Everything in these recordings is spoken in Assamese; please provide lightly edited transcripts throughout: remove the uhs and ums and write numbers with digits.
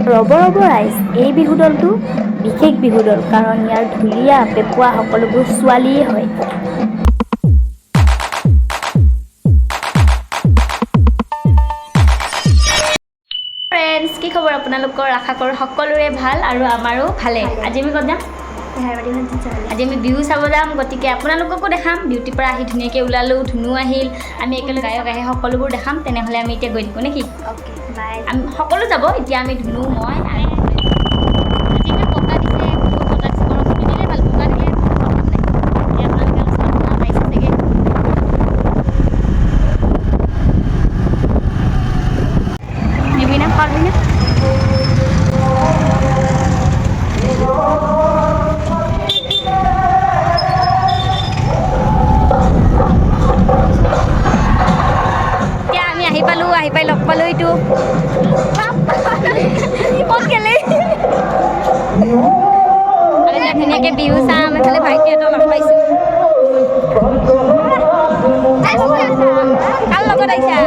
ৰ'ব ৰাইজ, এই বিহু দলটো বিশেষ বিহু দল, কাৰণ ইয়াৰ ঢুলীয়া পেপুৱা সকলোবোৰ ছোৱালীয়ে হয়। ফ্ৰেণ্ডছ, কি খবৰ আপোনালোকৰ? আশা কৰোঁ সকলোৰে ভাল আৰু আমাৰো ভালে। আজি আমি ক'ত যাম? আজি আমি বিহু চাব যাম, গতিকে আপোনালোককো দেখাম। ডিউটিৰ পৰা আহি ধুনীয়াকৈ ওলালোঁ, ধুনু আহিল, আমি একেলগে গায়ক আহে সকলোবোৰ দেখাম। তেনেহ'লে আমি এতিয়া গৈ থাকোঁ নেকি? Okay bye. আমি সকলো যাব, এতিয়া আমি ধুনু, মই আজি আমি বতাহ দিছে, বহুত বতাহ দিছে, বৰষুণ নিদিলে ভাল, বতাহ দিলে প্ৰব্লেম নাই। এতিয়া আপোনালোকে শুনা পাইছে চাগে। নিবি না, পাৰবি না? আহি পাই লগ পালোঁ এইটো ক'ত গেলে আৰু ধুনীয়াকৈ বিহু চাম। এইফালে ভাইটিহঁতক লগ পাইছোঁ। কাৰ লগত আহিছা?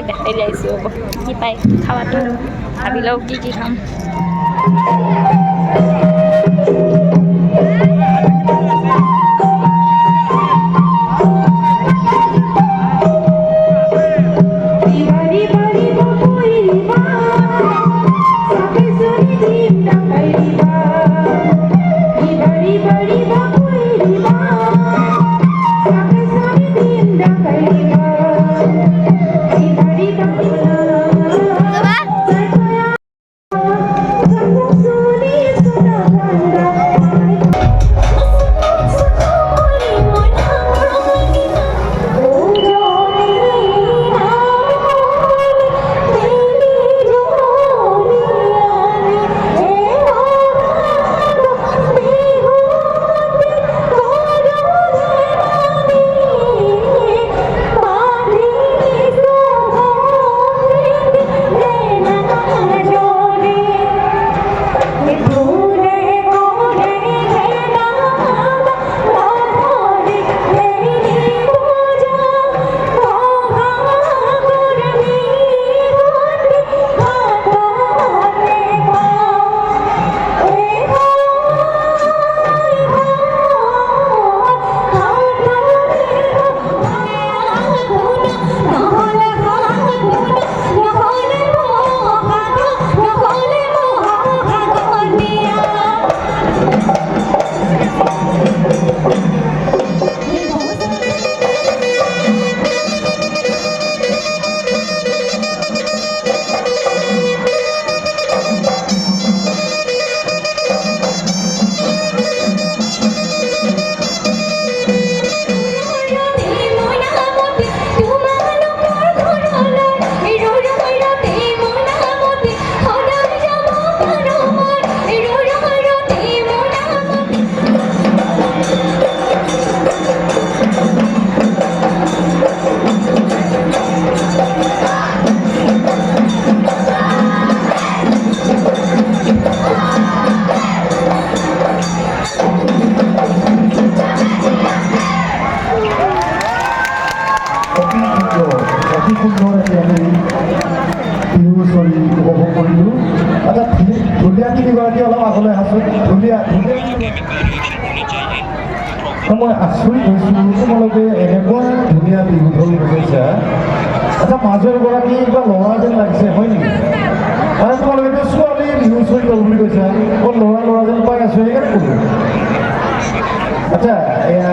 দেখাই যাইছোঁ কি পাই খাৱাটো, ভাবি লওঁ কি খাম। ধুনীয়া মই আচৰিত হৈছোঁ তোমালোকে এনেকুৱা ধুনীয়া বিহু ঢোল বজাইছা আচ্ছা মাজৰ গৰাকী কিবা ল'ৰা যেন লাগিছে হয় নেকি মানে তোমালোকেতো ছোৱালী বিহু চুৰি গ'ল বুলি কৈছা মই ল'ৰা যেন পাই আছোঁ সেইকাৰণে ক'লোঁ আচ্ছা এয়া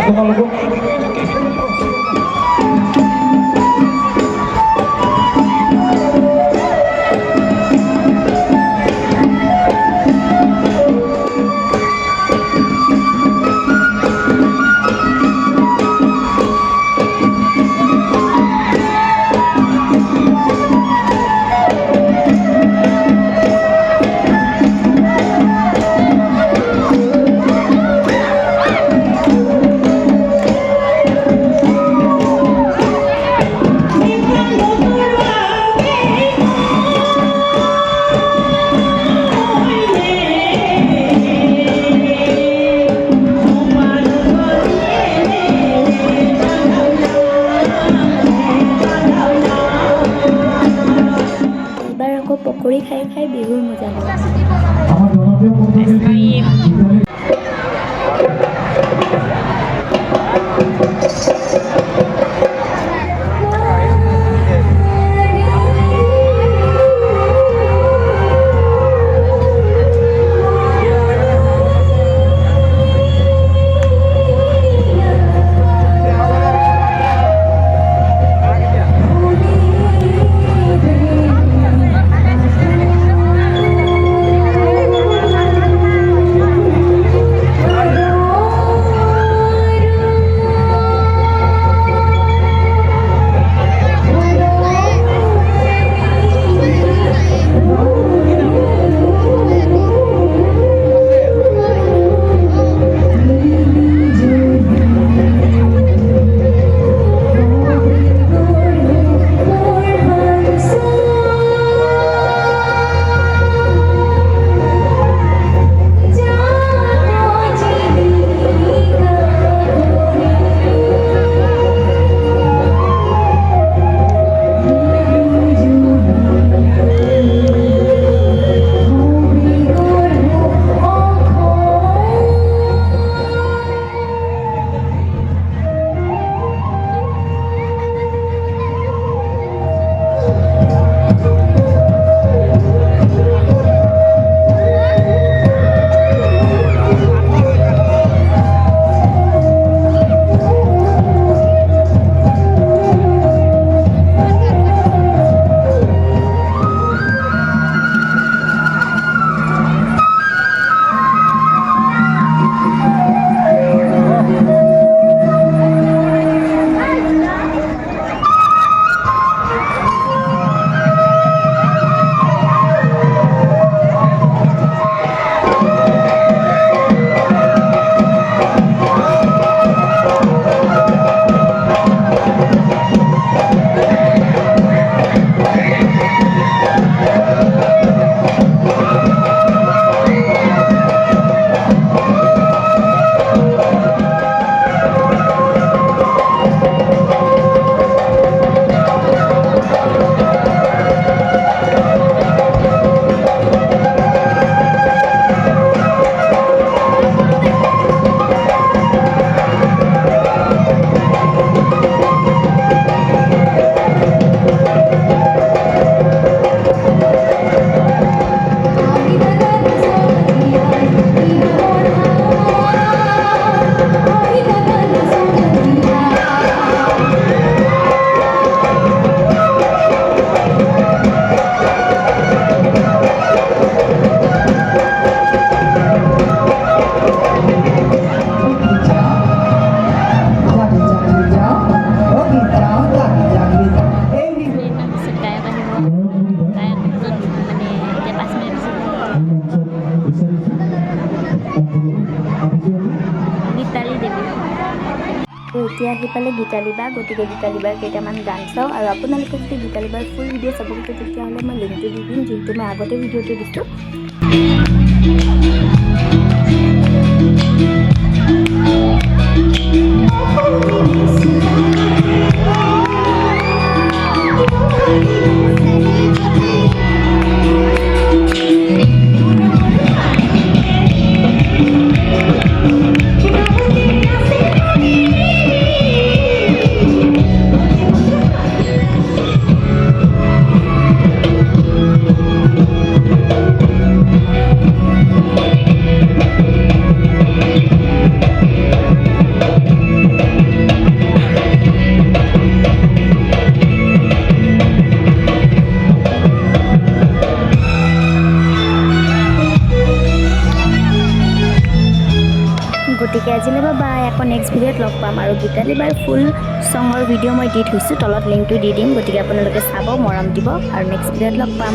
তোমালোকক পকৰি খাই খাই বিহুৰ মজা লওঁ এতিয়া আহি পালে গীতালি বা গতিকে গীতালি বাৰ কেইটামান গান চাওঁ আৰু আপোনালোকে যদি গীতালি বাৰ ফুল ভিডিঅ' চাব খোজে তেতিয়াহ'লে মই লিংকটো দি দিম যিহেতু মই আগতে ভিডিঅ'টো দিছোঁ গতিকে আজিলৈ বাই, আকৌ নেক্সট ভিডিঅ'ত লগ পাম। আৰু গীতালি বাৰ ফুল ছঙৰ ভিডিঅ' মই দি থৈছোঁ, তলত লিংকটো দি দিম, গতিকে আপোনালোকে চাব, মৰম দিব আৰু নেক্সট ভিডিঅ'ত লগ পাম।